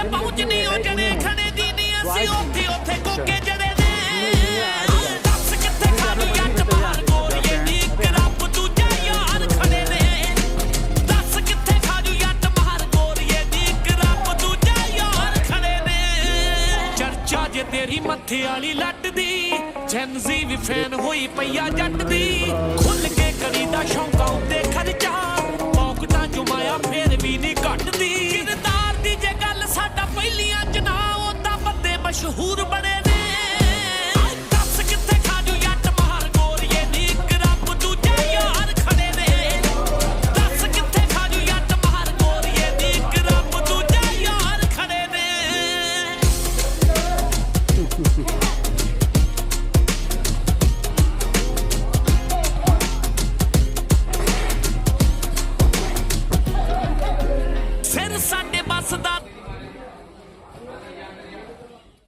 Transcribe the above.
ਜਿੱਥੇ ਪਹੁੰਚ ਨਹੀਂ ਉਹ ਜਣੇ ਖੜੇ ਦੀ ਨਹੀਂ ਅਸੀਂ ਉੱਥੇ ਉੱਥੇ ਕੋਕੇ ਜੜੇ ਨੇ ਦੱਸ ਕਿੱਥੇ ਖਾਲੂ ਜੱਟ ਮਾਰ ਗੋਰੀਏ ਦੀ ਇੱਕ ਰੱਬ ਦੂਜਾ ਯਾਰ ਖੜੇ ਨੇ ਦੱਸ ਕਿੱਥੇ ਖਾਲੂ ਜੱਟ ਮਾਰ ਗੋਰੀਏ ਦੀ ਇੱਕ ਰੱਬ ਦੂਜਾ ਯਾਰ ਖੜੇ ਨੇ ਚਰਚਾ ਜੇ ਤੇਰੀ ਮੱਥੇ ਵਾਲੀ ਲੱਟ ਦੀ ਜੈਨਜ਼ੀ ਵੀ ਫੈਨ ਹੋਈ ਪਈਆ ਜੱਟ ਦੀ ਖੁੱਲ ਕੇ ਕਰੀਦਾ ਸ਼ੌਂਕਾਂ ਉੱਤੇ ਖਰਚਾ ਪੌਕਟਾਂ ਜੁਮਾਇਆ ਫੇਰ ਵੀ ਨਹੀਂ ਘਟਦੀ